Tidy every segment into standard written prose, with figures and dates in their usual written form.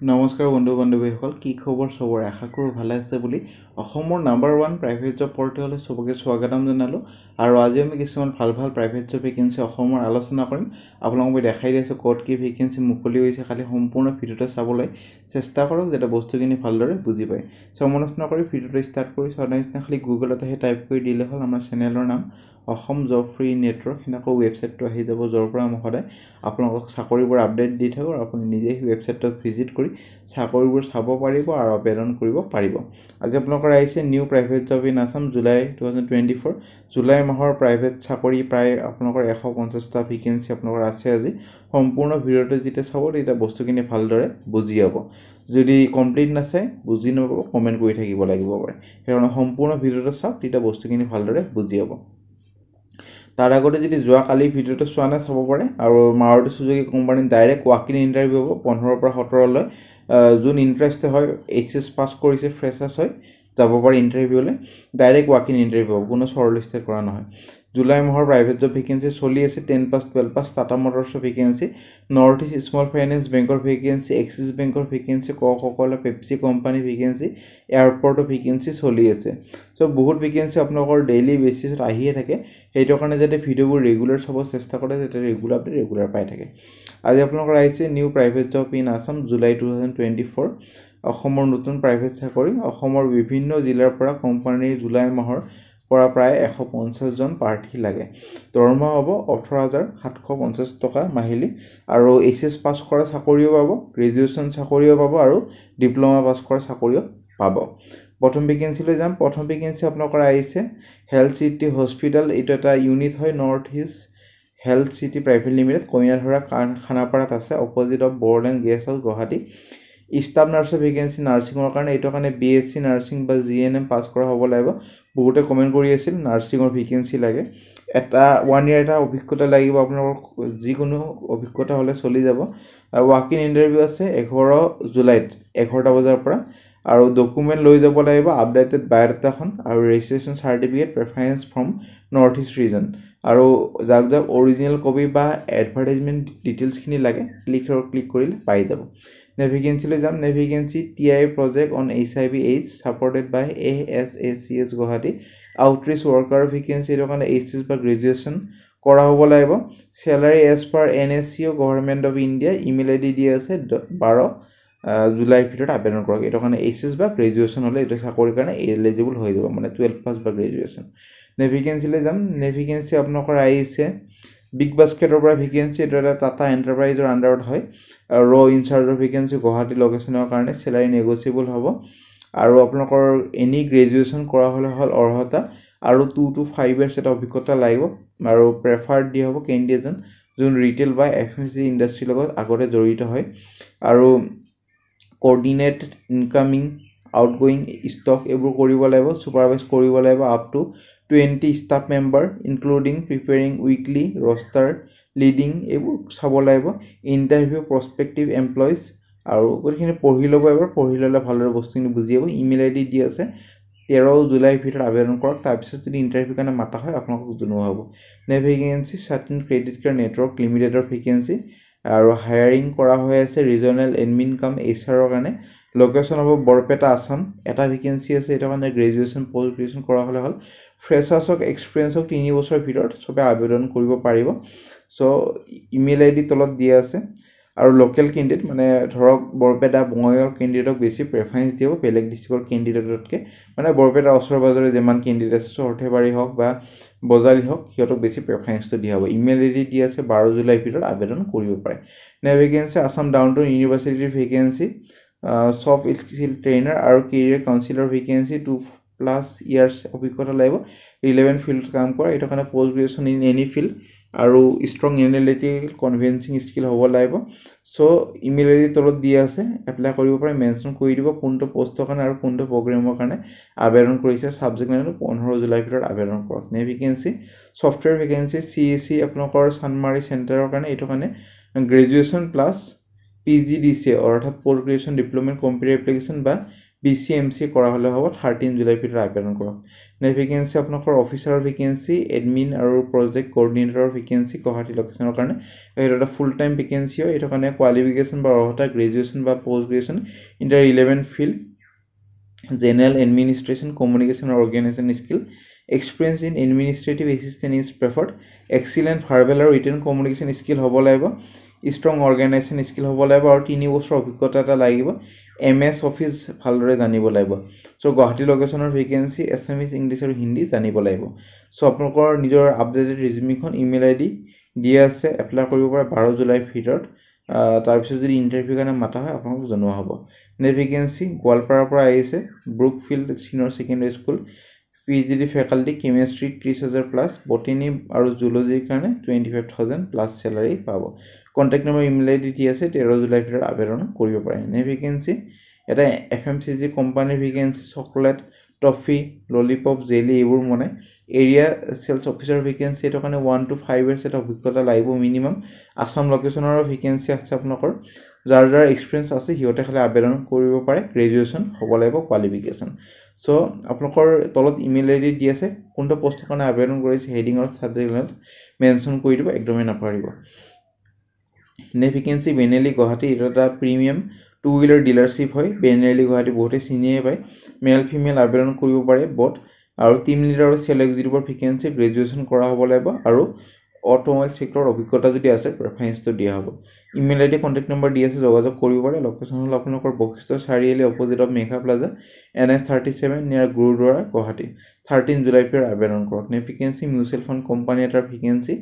নমস্কাৰ বন্ধু বান্ধৱীসকল, কি খবৰ চবৰ? আশা কৰোঁ ভালে আছে বুলি অসমৰ #1 প্ৰাইভেট জব পৰ্টেললৈ চবকে স্বাগতম জনালোঁ। আৰু আজি আমি কিছুমান ভাল প্ৰাইভেট জব ভেকেঞ্চি অসমৰ আলোচনা কৰিম। আপোনালোকক মই দেখাই দি আছোঁ ক'ত কি ভেকেঞ্চি মুকলি হৈছে, খালি সম্পূৰ্ণ ভিডিঅ'টো চাবলৈ চেষ্টা কৰক যাতে বস্তুখিনি ভালদৰে বুজি পায়। সমালোচনা কৰি ভিডিঅ'টো ষ্টাৰ্ট কৰিছোঁ। আৰু নিচিনা খালি গুগলত আহি টাইপ কৰি দিলে হ'ল আমাৰ চেনেলৰ নাম অসম জব ফ্ৰী নেটৱৰ্ক, সেনেকৈ ৱেবছাইটটো আহি যাব, য'ৰ পৰা মই সদায় আপোনালোকক চাকৰিবোৰ আপডেট দি থাকোঁ। আৰু আপুনি নিজে সেই ৱেবছাইটটোত ভিজিট কৰি চাকৰিবোৰ চাব পাৰিব আৰু আবেদন কৰিব পাৰিব। আজি আপোনালোকৰ আহিছে new private job in Assam July 2024। July মাহৰ প্ৰাইভেট চাকৰি প্ৰায় আপোনালোকৰ 150টা ভেকেঞ্চি আপোনালোকৰ আছে। আজি সম্পূৰ্ণ ভিডিঅ'টো যেতিয়া চাব তেতিয়া বস্তুখিনি ভালদৰে বুজি পাব। যদি কমপ্লিট নাচায়, বুজি নাপাব, কমেণ্ট কৰি থাকিব লাগিব পাৰে। সেইকাৰণে সম্পূৰ্ণ ভিডিঅ'টো চাওক, তেতিয়া বস্তুখিনি ভালদৰে বুজি পাব। তাৰ আগতে যদি যোৱাকালি ভিডিঅ'টো চোৱা নাই চাব পাৰে। আৰু মাৰুতি চুজুকি কোম্পানীত ডাইৰেক্ট ৱাক ইন ইণ্টাৰভিউ হ'ব 15ৰ পৰা 17লৈ। যোন ইণ্টাৰেষ্ট হয়, HS পাছ কৰিছে, ফ্ৰেছাৰ্ছ হয়, যাব পাৰে ইণ্টাৰভিউলৈ। ডাইৰেক্ট ৱাক ইন ইণ্টাৰভিউ হ'ব, কোনো শ্বৰ্ট লিষ্টেড কৰা নহয়। জুলাই মাহৰ প্ৰাইভেট জব ভেকেঞ্চি চলি আছে। 10 পাছ 12 পাছ টাটা মটৰ্ছৰ vacancy, north east small finance বেংকৰ ভেকেঞ্চি, এক্সিছ বেংকৰ vacancy, Coca Cola Pepsi company vacancy, এয়াৰপৰ্টৰ ভেকেঞ্চি চলি আছে। চ' বহুত ভেকেঞ্চি আপোনালোকৰ ডেইলি বেচিছত আহিয়ে থাকে। সেইটো কাৰণে যাতে ভিডিঅ'বোৰ ৰেগুলাৰ চাব চেষ্টা কৰে, যাতে ৰেগুলাৰ পাই থাকে। আজি আপোনালোকৰ আহিছে new private job in Assam July 2024। অসমৰ নতুন প্ৰাইভেট চাকৰি। অসমৰ বিভিন্ন জিলাৰ পৰা কোম্পানীৰ জুলাই মাহৰ পৰা প্ৰায় 150জন প্ৰাৰ্থী লাগে। দৰমহা হ'ব 18,750 টকা মাহিলী। আৰু HS পাছ কৰা চাকৰিও পাব, গ্ৰেজুৱেশ্যন চাকৰিও পাব, আৰু ডিপ্ল'মা পাছ কৰা চাকৰিও পাব। প্ৰথম ভেকেঞ্চিলৈ যাম। প্ৰথম ভেকেঞ্চি আপোনালোকৰ আহিছে হেল্থ চিটি হস্পিটেল। এইটো এটা ইউনিট হয়, north east health city private limited, Koinadhara খানাপাৰাত আছে, opposite of Bodoland guest house, Guwahati. Staff নাৰ্ছৰ ভেকেঞ্চি নাৰ্ছিঙৰ কাৰণে। এইটো কাৰণে BSc নাৰ্ছিং বা GNM পাছ কৰা হ'ব লাগিব। বহুতে কমেণ্ট কৰি আছিল নাৰ্ছিঙৰ ভেকেঞ্চি লাগে। 1 year এটা অভিজ্ঞতা লাগিব আপোনালোকৰ, যিকোনো অভিজ্ঞতা হ'লে চলি যাব। ৱাক ইন ইণ্টাৰভিউ আছে 11 জুলাইত 11টা বজাৰ পৰা। আৰু ডকুমেণ্ট লৈ যাব লাগিব, আপডেটেড বায়'ডাটাখন আৰু registration certificate, preference from North East region. আৰু যাক অৰিজিনেল কপি বা এডভাৰ্টাইজমেণ্ট ডিটেইলছখিনি লাগে, ক্লিক কৰিলে পাই যাব। ভেকেঞ্চিলৈ যাম। Vacancy TI project on HIV/AIDS supported by ASACS Guwahati. Outreach worker vacancy. এইটো কাৰণে HS বা গ্ৰেজুৱেশ্যন কৰা হ'ব লাগিব। Salary as per NSCO government of India. Email ID দি আছে 12 জুলাইৰ ভিতৰত আবেদন কৰক। এইটো কাৰণে HS বা গ্ৰেজুৱেশ্যন হ'লে এইটো চাকৰিৰ কাৰণে এলিজিবল হৈ যাব, মানে 12 পাছ বা গ্ৰেজুৱেশ্যন। ভেকেঞ্চিলৈ যাম। ভেকেঞ্চি আপোনালোকৰ আহিছে বিগ বাস্কেটৰ পৰা ভেকেঞ্চি। এইটো এটা টাটা এণ্টাৰপ্ৰাইজৰ আণ্ডাৰত হয়। ইনচাৰ্জৰ ভেকেঞ্চি গুৱাহাটী লোকেশ্যনৰ কাৰণে। চেলাৰী নেগচিয়েবল হ'ব। আৰু আপোনালোকৰ এনি গ্ৰেজুৱেশ্যন কৰা হ'লে হ'ল অৰ্হতা, আৰু 2 to 5 years এটা অভিজ্ঞতা লাগিব। আৰু প্ৰেফাৰ্ড দিয়া হ'ব কেণ্ডিডেটজন যোন ৰিটেইল বা FMCG ইণ্ডাষ্ট্ৰীৰ লগত আগতে জড়িত হয়। আৰু কৰ্ডিনেট ইনকামিং আউটগয়িং ষ্টক এইবোৰ কৰিব লাগিব। ছুপাৰভাইজ কৰিব লাগিব up to 20 staff member, including preparing weekly roster, leading, এইবোৰ চাব লাগিব। ইণ্টাৰভিউ প্ৰস্পেক্টিভ এমপ্লয়িজ, আৰু গোটেইখিনি পঢ়ি ল'ব। এবাৰ পঢ়ি ল'লে ভালদৰে বস্তুখিনি বুজি পাব। ইমেইল ID দি আছে, 13 জুলাইৰ ভিতৰত আবেদন কৰক। তাৰপিছত যদি ইণ্টাৰভিউ কাৰণে মাতা হয় আপোনালোকক জনোৱা হ'ব। Vacancy certain credit card network লিমিটেডৰ ভেকেঞ্চি। আৰু হায়াৰিং কৰা হৈ আছে ৰিজনেল এডমিন কাম HR কাৰণে। লোকেশ্যন হ'ব বৰপেটা আছাম। এটা ভেকেঞ্চি আছে, এইটো কাৰণে গ্ৰেজুৱেশ্যন পষ্ট গ্ৰেজুৱেশ্যন কৰা হ'লে হ'ল। ফ্ৰেছাৰ্ছক এক্সপিৰিয়েঞ্চ হওক 3 বছৰৰ ভিতৰত চবে আবেদন কৰিব পাৰিব। চ' ইমেইল ID তলত দিয়া আছে। আৰু লোকেল কেণ্ডিডেট, মানে ধৰক বৰপেটা বঙাইগাঁৱৰ কেণ্ডিডেটক বেছি প্ৰেফাৰেঞ্চ দিব বেলেগ ডিষ্ট্ৰিক্টৰ কেণ্ডিডেটতকৈ। মানে বৰপেটাৰ ওচৰে পাঁজৰে যিমান কেণ্ডিডেট আছে, চৰ্থেবাৰী হওক বা বজালী হওক, সিহঁতক বেছি প্ৰেফাৰেঞ্চটো দিয়া হ'ব। ইমেইল ID দি আছে, 12 জুলাইৰ ভিতৰত আবেদন কৰিব পাৰে। ভেকেঞ্চি আছাম ডাউন টাউন ইউনিভাৰ্চিটিৰ ভেকেঞ্চি। ছফ্ট স্কিল ট্ৰেইনাৰ আৰু কেৰিয়াৰ কাউন্সিলৰ ভেকেঞ্চি। 2+ years অভিজ্ঞতা লাগিব, ৰিলেভেণ্ট ফিল্ডত কাম কৰা। এইটো কাৰণে post graduation in any field, আৰু ষ্ট্ৰং এনালিটিকেল কনভিনচিং স্কিল হ'ব লাগিব। চ' ইমেইল ID তলত দিয়া আছে, এপ্লাই কৰিব পাৰে। মেনশ্যন কৰি দিব কোনটো পষ্টৰ কাৰণে আৰু কোনটো প্ৰগ্ৰেমৰ কাৰণে আবেদন কৰিছে। ছাবজেক্ট লাইনটো 15 জুলাইৰ ভিতৰত আবেদন কৰক। Vacancy software vacancy. CSC আপোনালোকৰ চানমাৰী চেণ্টাৰৰ কাৰণে। এইটো কাৰণে গ্ৰেজুৱেশ্যন প্লাছ PGDCA অৰ্থাৎ post graduation diploma computer application বা BCMC কৰা হ'লে হ'ব 13 জুলাইৰ ভিতৰত আবেদন কৰক নেক্সট ভেকেঞ্চি আপোনালোকৰ অফিচাৰৰ ভেকেঞ্চি এডমিন আৰু প্ৰজেক্ট কোঅৰ্ডিনেটৰৰ ভেকেঞ্চি গুৱাহাটী লোকেশ্যনৰ কাৰণে এইটো এটা ফুল টাইম ভেকেঞ্চি হয় এইটো কাৰণে কোৱালিফিকেশ্যন বা অৰ্হতা গ্ৰেজুৱেশ্যন বা post graduation in the relevant field General administration, communication or organization skill, experience in administrative assistant is preferred, excellent verbal or written communication skill হ'ব লাগিব, strong organization skill হ'ব লাগিব আৰু 3 বছৰ অভিজ্ঞতা এটা লাগিব, MS অফিচ ভালদৰে জানিব লাগিব সো গুৱাহাটী লোকেশ্যনৰ ভেকেঞ্চি এছএমএছ ইংলিছ আৰু হিন্দী জানিব লাগিব সো আপোনালোকৰ নিজৰ আপডেটেড ৰিজিউমিখন ইমেইল আইডি দিয়া আছে এপ্লাই কৰিব পাৰে 12 জুলাইৰ ভিতৰত তাৰপিছত যদি ইণ্টাৰভিউ কাৰণে মাতা হয় আপোনালোকক জনোৱা হ'ব নেক্সট ভেকেঞ্চি গোৱালপাৰাৰ পৰা আহিছে Brookfield senior secondary school PhD faculty chemistry 30,000 plus botany আৰু জুলজিৰ কাৰণে 25,000 প্লাছ চেলাৰী পাব কণ্টেক্ট নম্বৰ ইমেইল আইডি দি আছে 13 জুলাইৰ ভিতৰত আবেদন কৰিব পাৰে নেক্সট ভেকেঞ্চি এটা FMCG কোম্পানীৰ vacancy chocolate toffee lollipop jelly এইবোৰ মানে এৰিয়া সেলছ অফিচাৰ ভেকেঞ্চি এটো কাৰণে 1 to 5 ইয়াৰ্ছ এটা অভিজ্ঞতা লাগিব মিনিমাম আসাম লোকেশ্যনৰ ভেকেঞ্চি আছে আপোনালোকৰ যাৰ যাৰ এক্সপিৰিয়েন্স আছে হিয়তে খালি আবেদন কৰিব পাৰে গ্ৰেজুৱেশ্যন হ'ব লাগিব কোৱালিফিকেশ্যন সো আপোনালোকৰ তলত ইমেইল আইডি দি আছে কোনটো পোষ্টৰ কাৰণে আবেদন কৰিছে হেডিং আৰু সাবজেক্ট মেনশন কৰি দিব একদমই নাপাৰিব নেক্সট ভেকেঞ্চি বেনেলি গুৱাহাটী এটা প্ৰিমিয়াম টু হুইলাৰ ডিলাৰশ্বিপ হয় বেনেলি গুৱাহাটী বহুতে চিনিয়ে পায় মেল ফিমেল আবেদন কৰিব পাৰে বট আৰু টিম লিডাৰ আৰু সেল এক্সিকিউটিভৰ ভেকেঞ্চি গ্ৰেজুৱেশ্যন কৰা হ'ব লাগিব আৰু অটোমোবাইল সেক্টৰৰ অভিজ্ঞতা যদি আছে প্ৰেফাৰেন্সটো দিয়া হ'ব ইমেইল আইডি কণ্টেক্ট নম্বৰ দি আছে যোগাযোগ কৰিব পাৰে লোকেশ্যন হ'ল আপোনালোকৰ Vashistha Chariali opposite of Megha plaza NS 37 নিয়াৰ গুৰুদ্বাৰা গুৱাহাটী 13 জুলাইৰ ভিতৰত আবেদন কৰক next vacancy mutual fund company এটাৰ ভেকেঞ্চি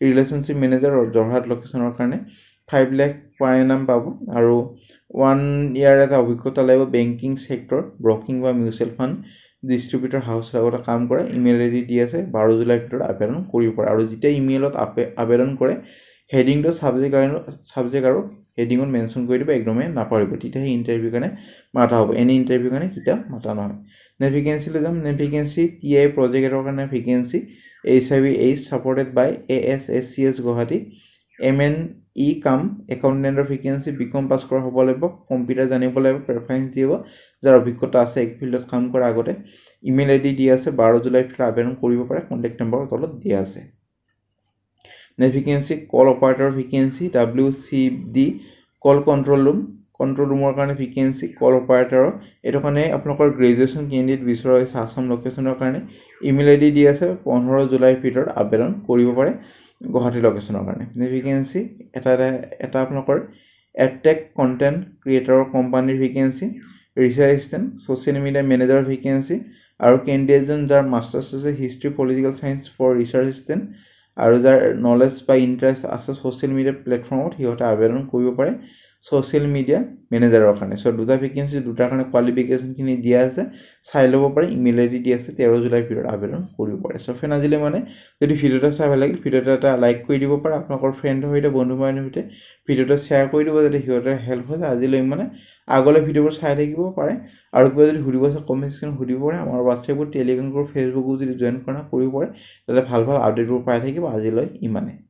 ৰিলেশ্যনশ্বিপ মেনেজাৰ যোৰহাট লোকেশ্যনৰ কাৰণে 5 লাখ পাৰ এনাম পাব আৰু 1 ইয়াৰ এটা অভিজ্ঞতা লাগিব বেংকিং সেক্টৰ ব্ৰকিং বা মিউচুৱেল ফাণ্ড ডিস্ট্ৰিবিউটৰ হাউচ লগতে কাম কৰে ইমেইল আইডি দি আছে 12 জুলাইৰ ভিতৰত আবেদন কৰিব পাৰে আৰু যেতিয়া ইমেইলত আবেদন কৰে হেডিংটো সাবজেক্ট আৰু হেডিঙত মেনশন কৰি দিব একদমই নাপাৰিব তেতিয়াহে ইণ্টাৰভিউ কাৰণে মাতা হ'ব এনি ইণ্টাৰভিউ কাৰণে কিটা মাতা নহয় নেক্সট ভেকেঞ্চি লৈ যাম নেক্সট ভেকেঞ্চি TI প্ৰজেক্টৰ কাৰণে ভেকেঞ্চি HIV/AIDS সাপোৰ্টেড বাই ASSCS গুৱাহাটী MNE কাম একাউণ্টেণ্টৰ ভেকেঞ্চি বিকম পাছ কৰা হ'ব লাগিব কম্পিউটাৰ জানিব লাগিব প্ৰেফাৰেন্স দিব যাৰ অভিজ্ঞতা আছে এক ফিল্ডত কাম কৰা আগতে ইমেইল আইডি দি আছে 12 জুলাইৰ ভিতৰত আবেদন কৰিব পাৰে কণ্টেক্ট নম্বৰ তলত দিয়া আছে নেক্সট ভেকেঞ্চি কল অপাৰেটৰ ভেকেঞ্চি WCD কল কন্ট্ৰোল ৰুমৰ কাৰণে ভেকেঞ্চি কল অপাৰেটৰৰ এটো কাৰণে আপোনালোকৰ গ্ৰেজুৱেশ্যন কেণ্ডিডেট বিচৰা হৈছে আসাম লোকেশ্যনৰ কাৰণে ইমেইল আইডি দি আছে 15 জুলাইৰ ভিতৰত আবেদন কৰিব পাৰে গুৱাহাটী লোকেশ্যনৰ কাৰণে নেক্সট ভেকেঞ্চি এটা আপোনালোকৰ এডটেক কন্টেন্ট ক্ৰিয়েটৰৰ কোম্পানীৰ vacancy research assistant social media manager vacancy আৰু কেণ্ডিডেটজন যাৰ মাষ্টাৰ্ছ আছে history political science for research assistant আৰু যাৰ নলেজ বা ইণ্টাৰেষ্ট আছে সোশ্যাল মিডিয়া প্লেটফৰ্মত হিয়তে আবেদন কৰিব পাৰে সোশ্যাল মিডিয়া মেনেজাৰৰ কাৰণে সো দুটা ভেকেঞ্চি দুটাৰ কাৰণে কোৱালিফিকেশ্যনখিনি দিয়া আছে চাই ল'ব পাৰে ইমেইল আইডি দি আছে 13 জুলাইৰ ভিতৰত আবেদন কৰিব পাৰে সো ফ্ৰেণ্ড আজিলে মানে যদি ভিডিওটা চাই ভাল লাগিল ভিডিওটা এটা লাইক কৰি দিব পাৰে আপোনালোকৰ ফ্ৰেণ্ডৰ সৈতে বন্ধু বান্ধৱীৰ সৈতে ভিডিওটা শ্বেয়াৰ কৰি দিব যাতে হিয়তে হেল্প হয় আজিলৈ মানে আগলৈ ভিডিওবোৰ চাই থাকিব পাৰে আৰু কিবা যদি সুধিব আছে কমেন্ট সেকশন সুধিব পাৰে আমাৰ WhatsApp টেলিগ্ৰাম গ্ৰুপ ফেচবুক যদি জয়েন কৰা কৰিব পাৰে তাতে ভাল আপডেটবোৰ পাই থাকিব আজিলৈ ইমানে